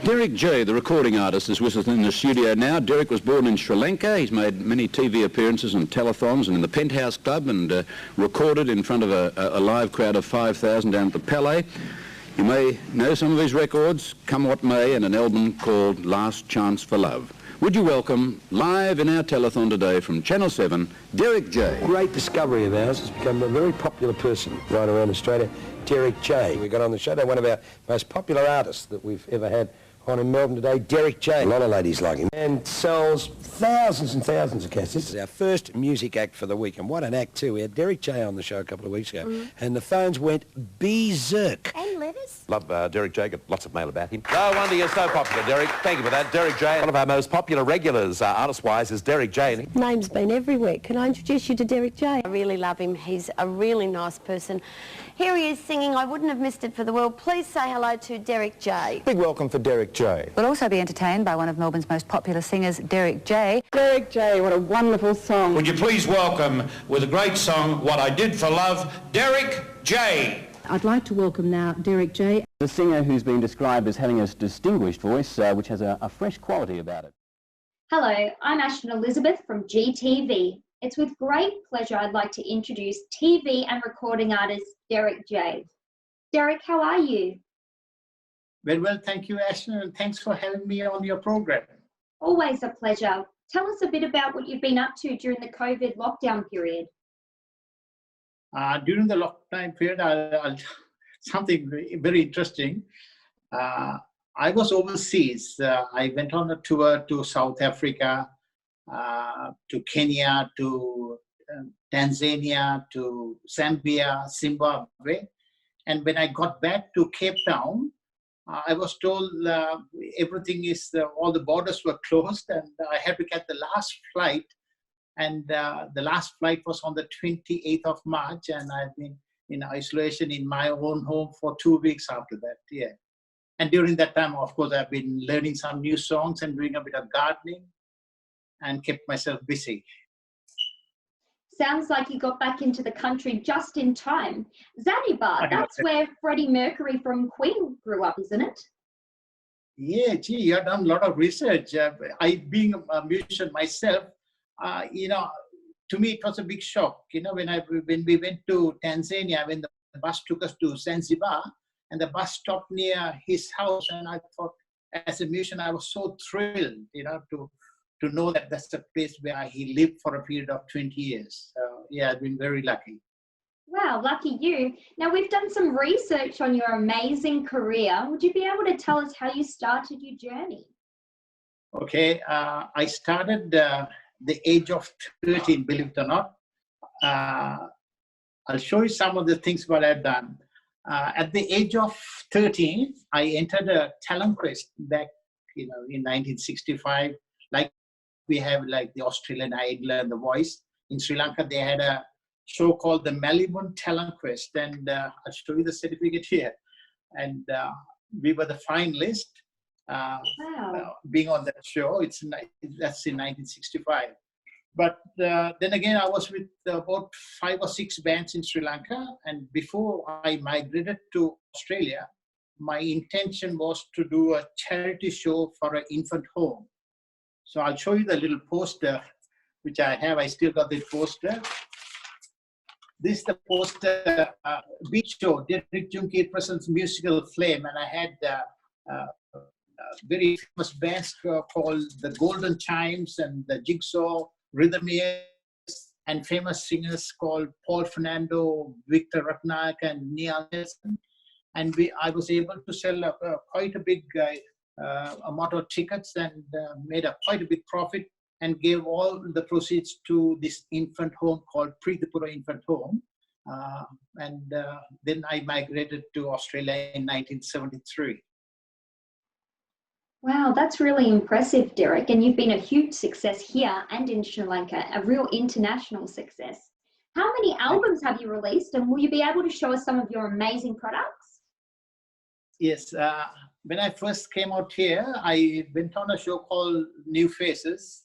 DERRICK J, the recording artist, is with us in the studio now. Derrick was born in Sri Lanka. He's made many TV appearances and telethons and in the Penthouse Club and recorded in front of a live crowd of 5,000 down at the Palais. You may know some of his records, Come What May, and an album called Last Chance for Love. Would you welcome, live in our telethon today from Channel 7, DERRICK J. Great discovery of ours. Has become a very popular person right around Australia, DERRICK J. We got on the show, they're one of our most popular artists that we've ever had on in Melbourne today, DERRICK J. A lot of ladies like him. And sells thousands and thousands of cassettes. This is our first music act for the week, and what an act too. We had DERRICK J on the show a couple of weeks ago, and the phones went berserk. And letters. Love DERRICK J, got lots of mail about him. No wonder you're so popular, Derrick. Thank you for that. DERRICK J, one of our most popular regulars, artist-wise, is DERRICK J. Name's been everywhere. Can I introduce you to DERRICK J? I really love him. He's a really nice person. Here he is singing I Wouldn't Have Missed It for the World. Please say hello to DERRICK J. Big welcome for DERRICK J. We'll also be entertained by one of Melbourne's most popular singers, DERRICK J. DERRICK J, what a wonderful song. Would you please welcome, with a great song, What I Did for Love, DERRICK J. I'd like to welcome now DERRICK J. A singer who's been described as having a distinguished voice, which has a fresh quality about it. Hello, I'm Ashton Elizabeth from GTV. It's with great pleasure I'd like to introduce TV and recording artist DERRICK J. Derrick, how are you? Very well, thank you, Ashton, and thanks for having me on your program. Always a pleasure. Tell us a bit about what you've been up to during the COVID lockdown period. During the lockdown period, something very interesting. I was overseas. I went on a tour to South Africa, to Kenya, to Tanzania, to Zambia, Zimbabwe. And when I got back to Cape Town, I was told everything is, all the borders were closed and I had to catch the last flight. And the last flight was on the 28th of March, and I've been in isolation in my own home for 2 weeks after that, yeah. And during that time, of course, I've been learning some new songs and doing a bit of gardening and kept myself busy. Sounds like you got back into the country just in time. Zanzibar, that's where Freddie Mercury from Queen grew up, isn't it? Yeah, gee, you have done a lot of research. Being a musician myself, to me it was a big shock. You know, when we went to Tanzania, when the bus took us to Zanzibar, and the bus stopped near his house, and I thought, as a musician, I was so thrilled, you know, to know that that's the place where he lived for a period of 20 years. So, yeah, I've been very lucky. Wow, lucky you. Now, we've done some research on your amazing career. Would you be able to tell us how you started your journey? Okay, I started the age of 13, believe it or not. I'll show you some of the things what I've done. At the age of 13, I entered a talent quest back, in 1965. Like we have like the Australian Idol and The Voice. In Sri Lanka, they had a show called the Melbourne Talent Quest, and I'll show you the certificate here. And we were the finalist. Wow. Being on that show, that's in 1965. But then again, I was with about 5 or 6 bands in Sri Lanka, and before I migrated to Australia, my intention was to do a charity show for an infant home. So I'll show you the little poster which I have. I still got the poster. This is the poster, beach show, DERRICK J presents musical flame, and I had very famous bands called the Golden Chimes and the Jigsaw Rhythmiers, and famous singers called Paul Fernando, Victor Ratnak, and Neil Nelson. And I was able to sell quite a big amount of tickets and made quite a big profit, and gave all the proceeds to this infant home called Preethipura Infant Home. Then I migrated to Australia in 1973. Wow, that's really impressive, Derrick. And you've been a huge success here and in Sri Lanka, a real international success. How many albums have you released, and will you be able to show us some of your amazing products? Yes, when I first came out here, I went on a show called New Faces,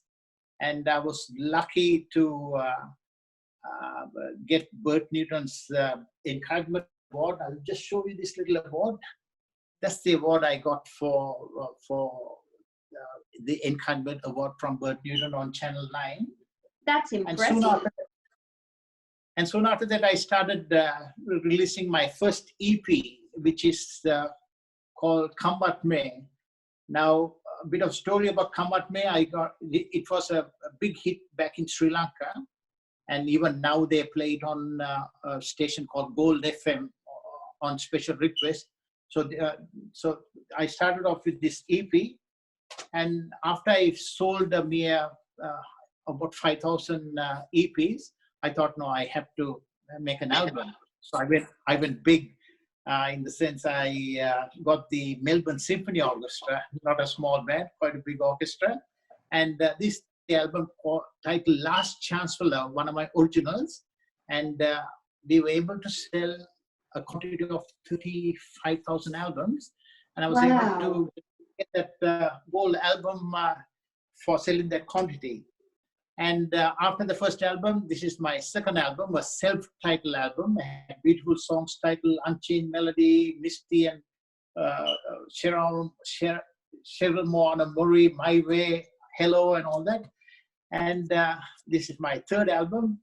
and I was lucky to get Bert Newton's Encouragement Award. I'll just show you this little award. that's the award I got for the Encouragement Award from Bert Newton on Channel 9. That's impressive. And soon after that, I started releasing my first EP, which is called Kambat Me. Now, a bit of story about Kambat Me. It was a big hit back in Sri Lanka, and even now they play it on a station called Gold FM on special request. So I started off with this EP, and after I sold about 5,000 EPs, I thought, no, I have to make an album. So I went big in the sense I got the Melbourne Symphony Orchestra, not a small band, quite a big orchestra. And this album titled Last Chance for Love, one of my originals. And we were able to sell a quantity of 35,000 albums. And I was able to get that gold album for selling that quantity. And after the first album, this is my second album, a self-titled album. I had beautiful songs titled Unchained Melody, Misty and Cheryl Moana Murray, My Way, Hello, and all that. And this is my third album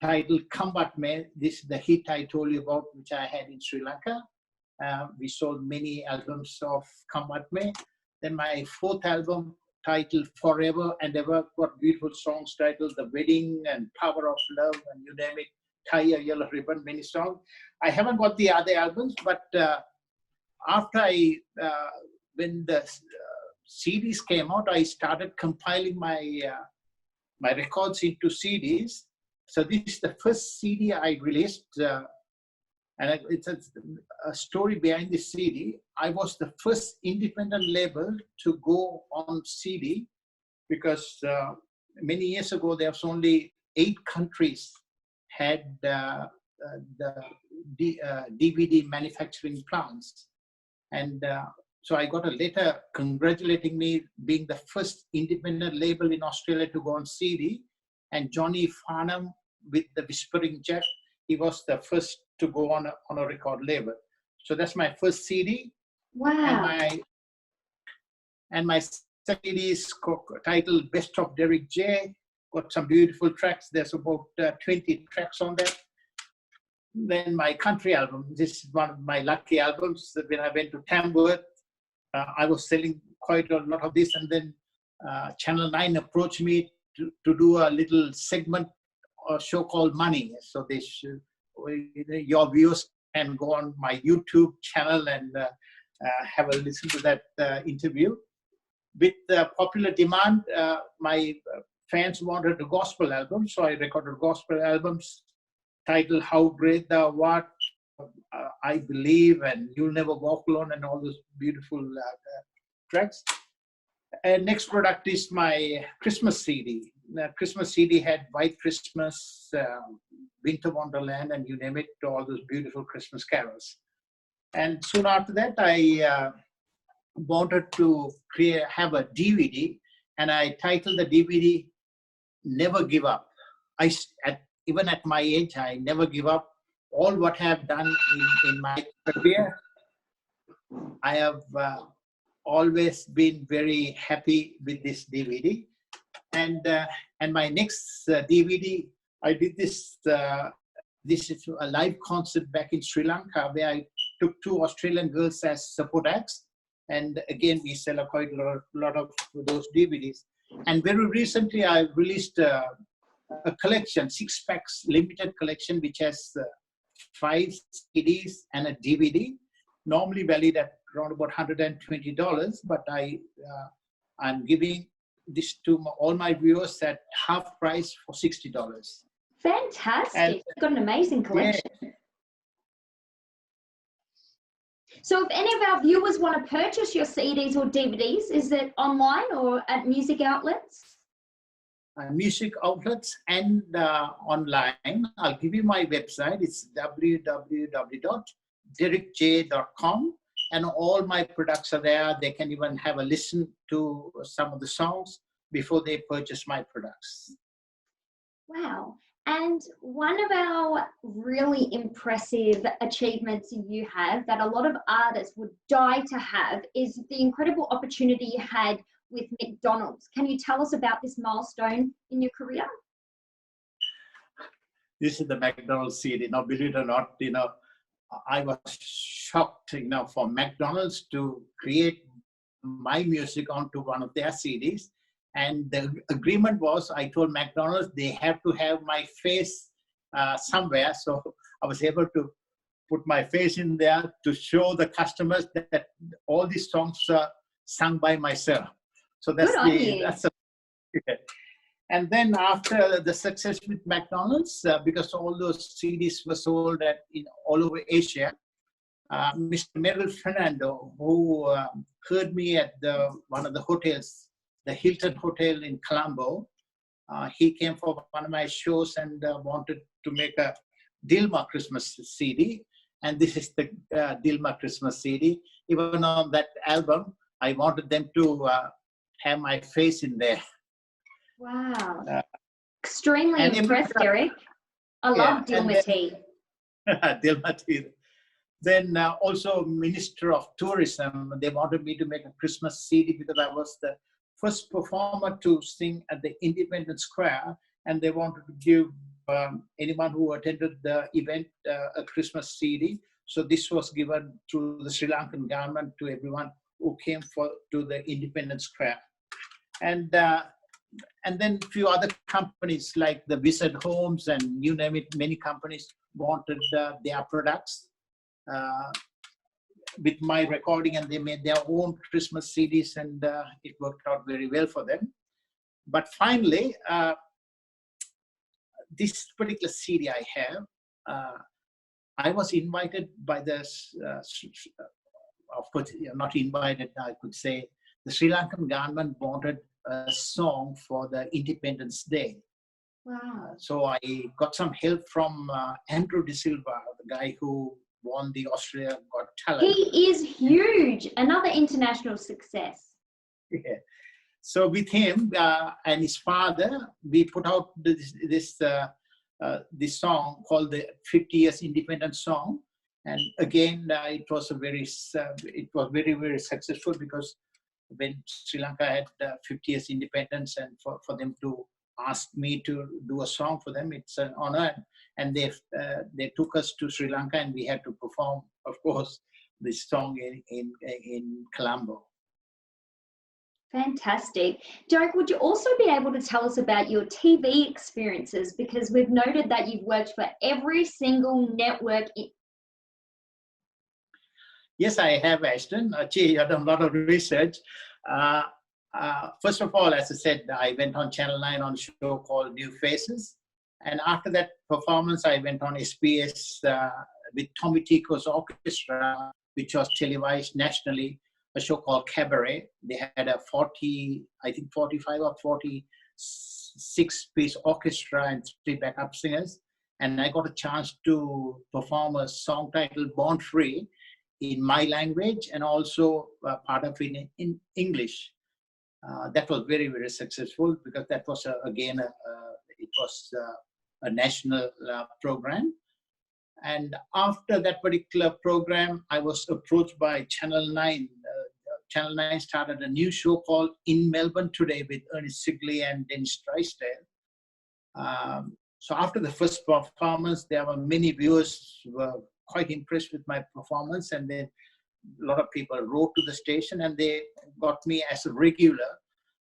titled Kambat Me. This is the hit I told you about, which I had in Sri Lanka. We sold many albums of Kambat Me. Then my fourth album, titled Forever and Ever, got beautiful songs titled The Wedding and Power of Love, and you name it, Tie a Yellow Ribbon, many songs. I haven't got the other albums, but after when the CDs came out, I started compiling my my records into CDs. So this is the first CD I released, and it's a story behind this CD. I was the first independent label to go on CD because many years ago, there was only 8 countries had the DVD manufacturing plants. And so I got a letter congratulating me being the first independent label in Australia to go on CD. And Johnny Farnham with the Whispering Jack, he was the first to go on a record label. So that's my first CD. Wow. And my second CD is titled Best of Derrick J. Got some beautiful tracks. There's about 20 tracks on that. Then my country album. This is one of my lucky albums. When I went to Tamworth, I was selling quite a lot of this. And then Channel 9 approached me to do a little segment or show called Money. So they should, your viewers can go on my YouTube channel and have a listen to that interview. With popular demand, my fans wanted a gospel album, so I recorded gospel albums titled How Great Thou Art, I Believe, and You'll Never Walk Alone, and all those beautiful tracks. And next product is my Christmas CD. The Christmas CD had White Christmas, Winter Wonderland, and you name it, all those beautiful Christmas carols. And soon after that, I wanted to have a DVD, and I titled the DVD Never Give Up. Even at my age, I never give up. All what I have done in my career, I have always been very happy with this DVD. And my next DVD, I did this. This is a live concert back in Sri Lanka where I took 2 Australian girls as support acts. And again, we sell quite a lot of those DVDs. And very recently, I released a collection, 6 packs limited collection, which has 5 CDs and a DVD, normally valued at around about $120. But I'm giving this to all my viewers at half price for $60. Fantastic. And, you've got an amazing collection. Yeah. So if any of our viewers want to purchase your CDs or DVDs, is it online or at music outlets? Music outlets and online. I'll give you my website. It's www.derrickj.com, and all my products are there. They can even have a listen to some of the songs before they purchase my products. Wow. And one of our really impressive achievements you have that a lot of artists would die to have is the incredible opportunity you had with McDonald's. Can you tell us about this milestone in your career? This is the McDonald's CD. Now, believe it or not, I was shocked, for McDonald's to create my music onto one of their CDs. And the agreement was, I told McDonald's they have to have my face somewhere. So I was able to put my face in there to show the customers that all these songs are sung by myself. So that's and then after the success with McDonald's, because all those CDs were sold all over Asia, Mr. Merrill Fernando, who heard me at one of the hotels, the Hilton Hotel in Colombo, he came for one of my shows and wanted to make a Dilma Christmas CD. And this is the Dilma Christmas CD. Even on that album, I wanted them to have my face in there. Wow. Extremely impressed, Derrick. I love Dilma tea. Dilma tea. Then also Minister of Tourism, they wanted me to make a Christmas CD because I was the first performer to sing at the Independence Square, and they wanted to give anyone who attended the event a Christmas CD. So this was given through the Sri Lankan government to everyone who came to the Independence Square. And then a few other companies like the Wizard Homes and you name it, many companies wanted their products with my recording, and they made their own Christmas CDs, and it worked out very well for them. But finally, this particular CD I have, I was invited by of course, not invited, I could say, the Sri Lankan government wanted a song for the Independence Day. Wow. So I got some help from Andrew De Silva, the guy who won the Australia Got Talent. He is huge. Another international success. Yeah. So with him and his father, we put out this song called the 50 Years Independence Song. And again, it was very, very successful because when Sri Lanka had 50 years independence, and for them to ask me to do a song for them, it's an honor. And they took us to Sri Lanka, and we had to perform, of course, this song in Colombo. Fantastic. Derrick, would you also be able to tell us about your TV experiences? Because we've noted that you've worked for every single network. Yes, I have, Ashton. Gee, I've done a lot of research. First of all, as I said, I went on Channel 9 on a show called New Faces. And after that performance, I went on SBS with Tommy Tico's orchestra, which was televised nationally, a show called Cabaret. They had a 45 or 46-piece orchestra and 3 backup singers. And I got a chance to perform a song titled Born Free in my language, and also part of it in English. That was very, very successful because that was, again, it was a national program. And after that particular program, I was approached by Channel 9. Channel 9 started a new show called In Melbourne Today with Ernest Sigley and Dennis Drysdale. So after the first performance, there were many viewers who were quite impressed with my performance, and then a lot of people wrote to the station and they got me as a regular.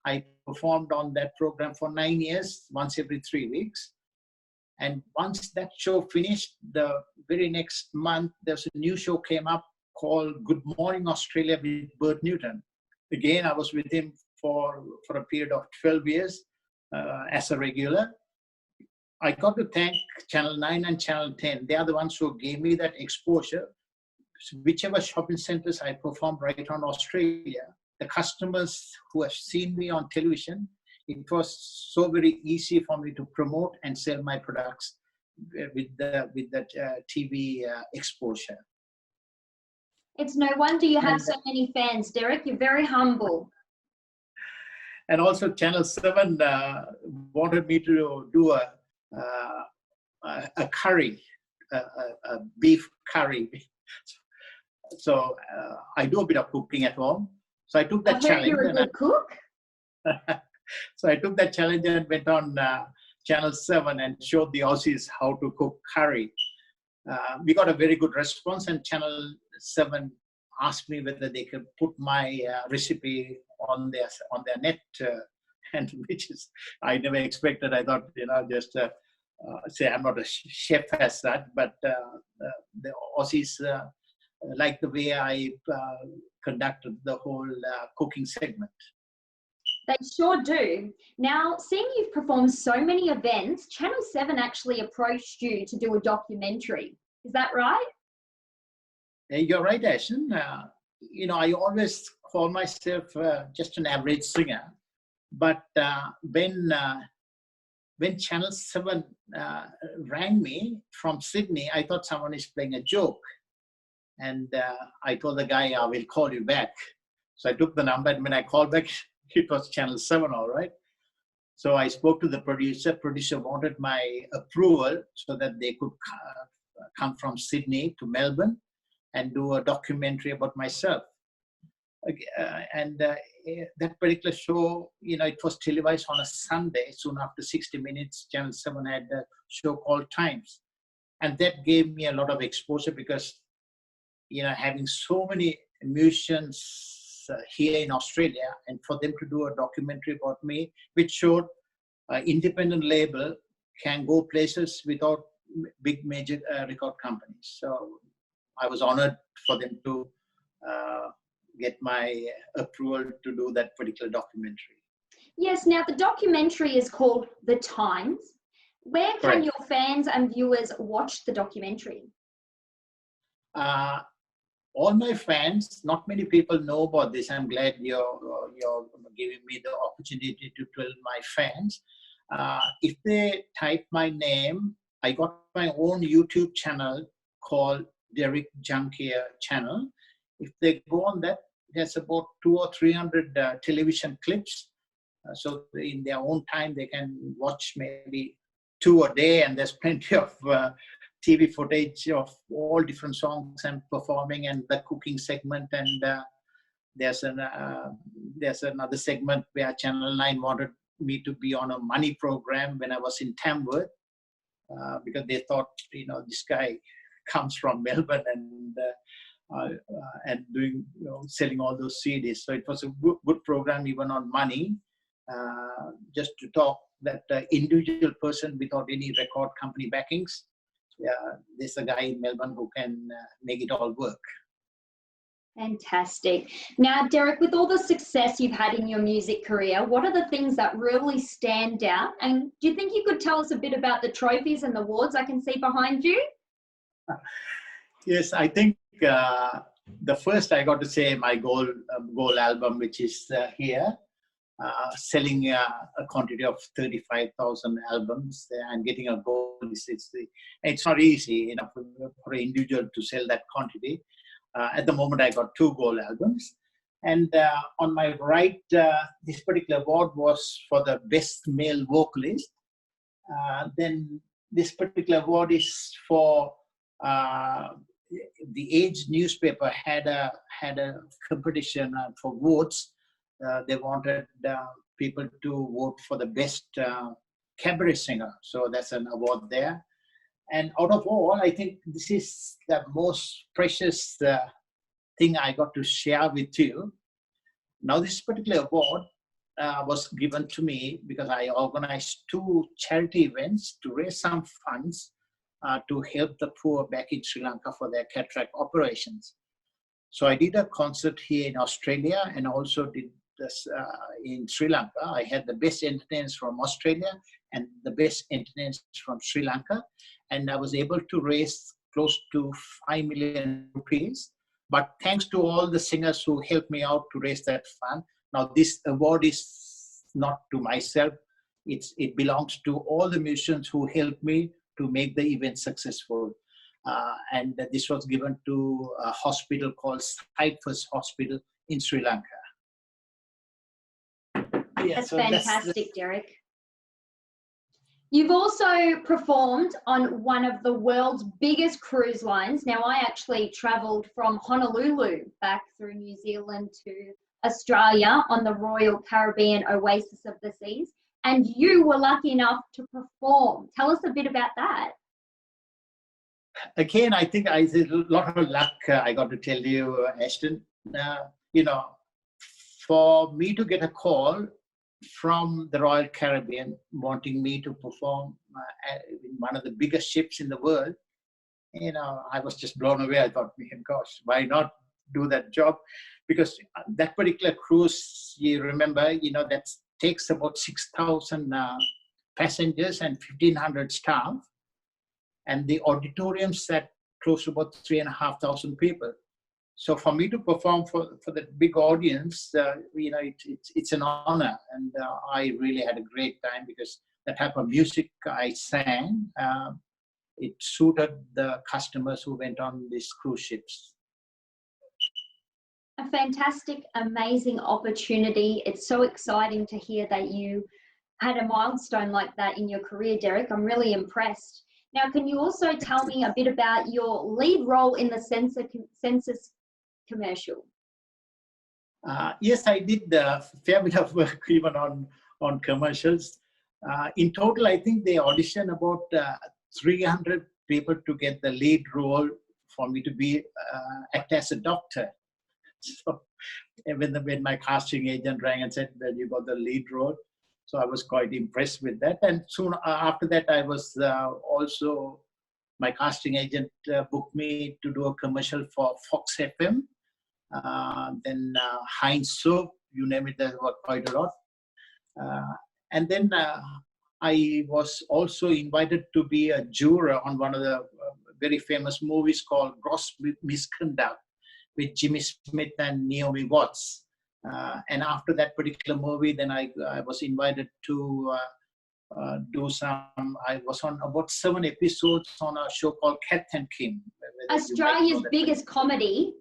I performed on that program for 9 years, once every 3 weeks. And once that show finished, the very next month, there's a new show came up called Good Morning Australia with Bert Newton. Again, I was with him for a period of 12 years as a regular. I got to thank Channel 9 and Channel 10. They are the ones who gave me that exposure. So whichever shopping centers I performed right on Australia, the customers who have seen me on television, it was so very easy for me to promote and sell my products with that TV exposure. It's no wonder you have so many fans, Derrick. You're very humble. And also Channel 7 wanted me to do a curry, a beef curry. So I do a bit of cooking at home. So I took that challenge. You're a good cook. So I took that challenge and went on Channel 7 and showed the Aussies how to cook curry. We got a very good response, and Channel 7 asked me whether they could put my recipe on their net, and which is I never expected. I thought, just say I'm not a chef as such, but the Aussies like the way I conducted the whole cooking segment. They sure do. Now, seeing you've performed so many events, Channel 7 actually approached you to do a documentary. Is that right? You're right, Ashen. I always call myself just an average singer. But when Channel 7 rang me from Sydney, I thought someone is playing a joke. And I told the guy, I will call you back. So I took the number, and when I called back, it was Channel 7, all right. So I spoke to the producer. Producer wanted my approval so that they could come from Sydney to Melbourne and do a documentary about myself. That particular show, it was televised on a Sunday. Soon after 60 minutes, Channel 7 had a show called Times. And that gave me a lot of exposure because, having so many musicians here in Australia, and for them to do a documentary about me, which showed independent label can go places without big major record companies. So I was honored for them to get my approval to do that particular documentary. Yes, now the documentary is called The Times. Where can Correct. your fans and viewers watch the documentary? All my fans, not many people know about this. I'm glad you're giving me the opportunity to tell my fans. If they type my name, I got my own YouTube channel called DERRICK J channel. If they go on that, there's about 200 or 300 television clips. So in their own time, they can watch maybe 2 a day, and there's plenty of TV footage of all different songs and performing, and the cooking segment. And there's another segment where Channel 9 wanted me to be on a money program when I was in Tamworth, because they thought, this guy comes from Melbourne and doing, selling all those CDs. So it was a good program, even on money, just to talk that individual person without any record company backings. There's a guy in Melbourne who can make it all work. Fantastic. Now, Derrick, with all the success you've had in your music career, what are the things that really stand out? And do you think you could tell us a bit about the trophies and the awards I can see behind you? Yes, I think the first I got to say my gold album, which is here, selling a quantity of 35,000 albums and getting a gold. It's not easy, for an individual to sell that quantity. At the moment, I got 2 gold albums. And on my right, this particular award was for the best male vocalist. Then this particular award is for the Age newspaper had a competition for votes. They wanted people to vote for the best cabaret singer. So that's an award there. And out of all, I think this is the most precious thing I got to share with you. Now, this particular award was given to me because I organized 2 charity events to raise some funds to help the poor back in Sri Lanka for their cataract operations. So I did a concert here in Australia and also did this in Sri Lanka. I had the best entertainers from Australia and the best entertainers from Sri Lanka. And I was able to raise close to 5 million rupees. But thanks to all the singers who helped me out to raise that fund. Now this award is not to myself. It belongs to all the musicians who helped me to make the event successful. And this was given to a hospital called Cyphers Hospital in Sri Lanka. Yeah, That's so fantastic, Derrick. You've also performed on one of the world's biggest cruise lines. Now, I actually travelled from Honolulu back through New Zealand to Australia on the Royal Caribbean Oasis of the Seas, and you were lucky enough to perform. Tell us a bit about that. Again, I think I did a lot of luck, I got to tell you, Ashton. You know, for me to get a call from the Royal Caribbean wanting me to perform in one of the biggest ships in the world, you know, I was just blown away. I thought, gosh, why not do that job? Because that particular cruise, you remember, you know, that takes about 6,000 passengers and 1,500 staff. And the auditoriums sat close to about 3,500 people. So for me to perform for the big audience, you know, it's an honor. And I really had a great time because the type of music I sang, it suited the customers who went on these cruise ships. A fantastic, amazing opportunity. It's so exciting to hear that you had a milestone like that in your career, Derrick. I'm really impressed. Now, can you also tell me a bit about your lead role in the census commercial? Yes, I did a fair bit of work even on commercials. In total, I think they auditioned about 300 people to get the lead role for me to be act as a doctor. So when my casting agent rang and said, well, you got the lead role, so I was quite impressed with that. And soon after that, I was also, my casting agent booked me to do a commercial for Fox FM. Then Heinz Soap, you name it, there were quite a lot. And then I was also invited to be a juror on one of the very famous movies called Gross Misconduct with Jimmy Smith and Naomi Watts. And after that particular movie, then I was invited to do some, I was on about 7 episodes on a show called Cat and Kim. Australia's biggest comedy.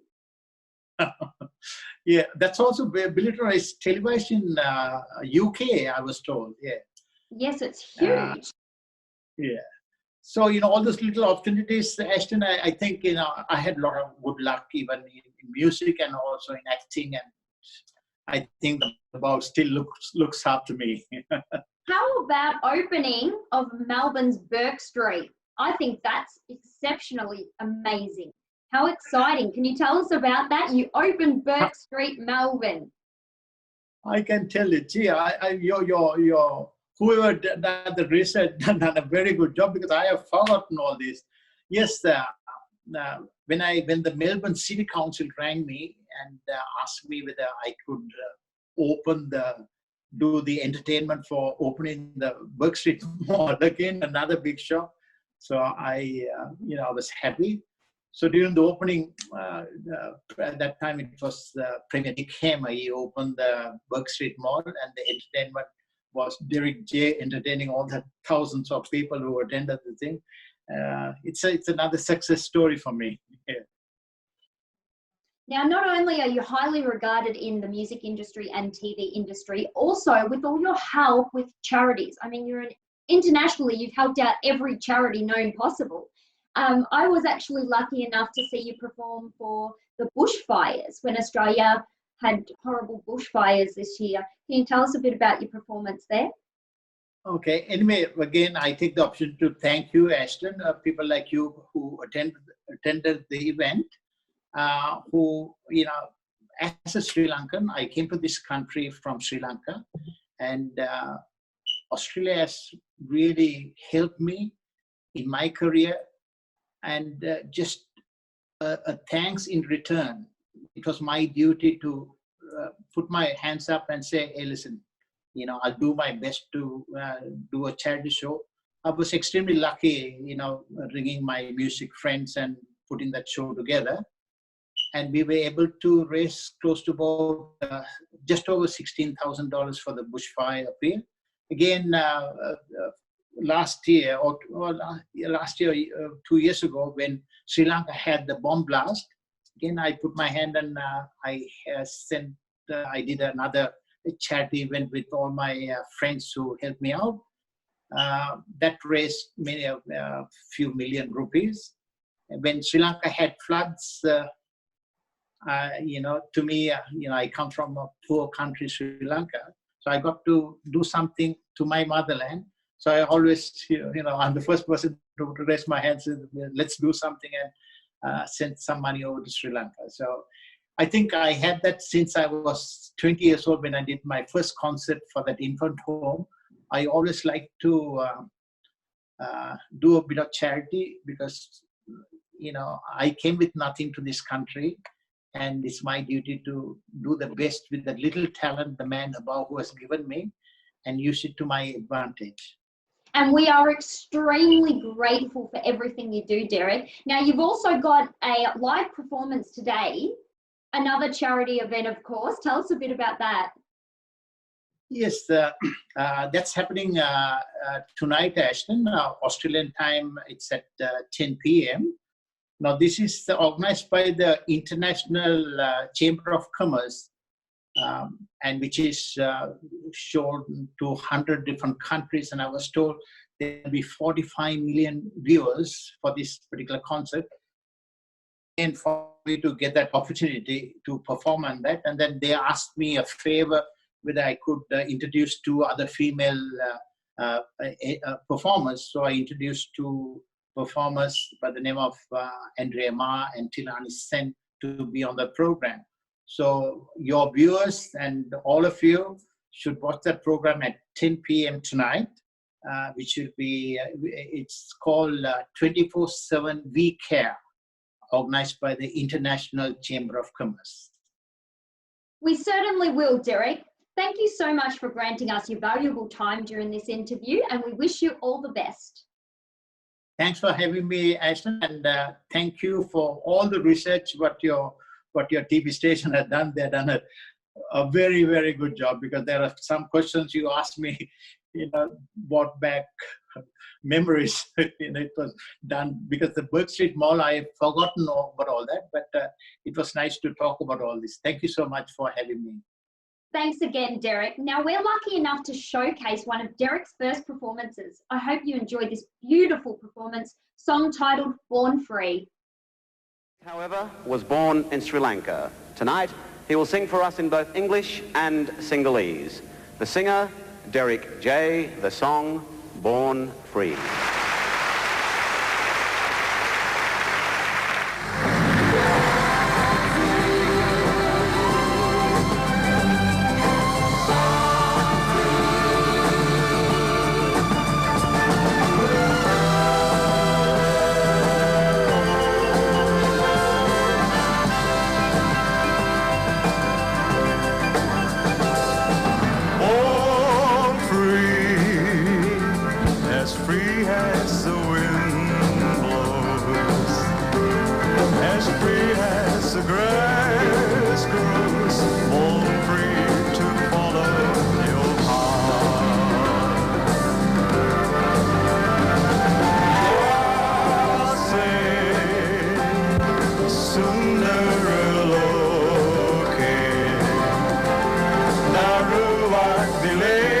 Yeah, that's also militarized television UK, I was told. Yeah. Yes, it's huge. Yeah. So, you know, all those little opportunities, Ashton, I think, you know, I had a lot of good luck even in music and also in acting. And I think the ball still looks after me. How about opening of Melbourne's Bourke Street? I think that's exceptionally amazing. How exciting. Can you tell us about that? You opened Bourke Street, Melbourne. I can tell you, gee, your whoever did the research done a very good job because I have forgotten all this. Yes, when the Melbourne City Council rang me and asked me whether I could do the entertainment for opening the Bourke Street Mall, again, another big shop. So I was happy. So during the opening, at that time it was Premier Nick Hamer. He opened the Bourke Street Mall, and the entertainment was DERRICK J entertaining all the thousands of people who attended the thing. It's another success story for me. Yeah. Now, not only are you highly regarded in the music industry and TV industry, also with all your help with charities. I mean, internationally, you've helped out every charity known possible. I was actually lucky enough to see you perform for the bushfires when Australia had horrible bushfires this year. Can you tell us a bit about your performance there? Okay. Anyway, again, I take the opportunity to thank you, Ashton, people like you who attended the event, who, you know, as a Sri Lankan, I came to this country from Sri Lanka, and Australia has really helped me in my career, and just a thanks in return. It was my duty to put my hands up and say, hey, listen, you know, I'll do my best to do a charity show. I was extremely lucky, you know, ringing my music friends and putting that show together. And we were able to raise close to about just over $16,000 for the bushfire appeal. Again, last year, 2 years ago, when Sri Lanka had the bomb blast, again, I put my hand and I did another charity event with all my friends who helped me out. that raised a few million rupees. When Sri Lanka had floods, to me, I come from a poor country, Sri Lanka, so I got to do something to my motherland. So I always, I'm the first person to raise my hands and let's do something and send some money over to Sri Lanka. So I think I had that since I was 20 years old when I did my first concert for that infant home. I always like to do a bit of charity because, I came with nothing to this country, and it's my duty to do the best with the little talent the man above who has given me and use it to my advantage. And we are extremely grateful for everything you do, Derrick. Now, you've also got a live performance today, another charity event, of course. Tell us a bit about that. Yes, that's happening tonight, Ashton. Australian time, it's at 10 p.m. Now, this is organized by the International Chamber of Commerce, and which is shown to 100 different countries. And I was told there will be 45 million viewers for this particular concert. And for me to get that opportunity to perform on that, and then they asked me a favor whether I could introduce two other female performers. So I introduced two performers by the name of Andrea Ma and Tilani Sen to be on the program. So your viewers and all of you should watch that program at 10 p.m. tonight, which will be, it's called 24/7 We Care, organized by the International Chamber of Commerce. We certainly will, Derrick. Thank you so much for granting us your valuable time during this interview, and we wish you all the best. Thanks for having me, Ashton, and thank you for all the research what your TV station has done. They've done a very, very good job, because there are some questions you asked me, brought back memories. It was done because the Burke Street Mall, I've forgotten about all that, but it was nice to talk about all this. Thank you so much for having me. Thanks again, Derrick. Now, we're lucky enough to showcase one of Derrick's first performances. I hope you enjoyed this beautiful performance, song titled Born Free. However, was born in Sri Lanka. Tonight, he will sing for us in both English and Sinhalese. The singer, DERRICK J, the song, Born Free. Delay.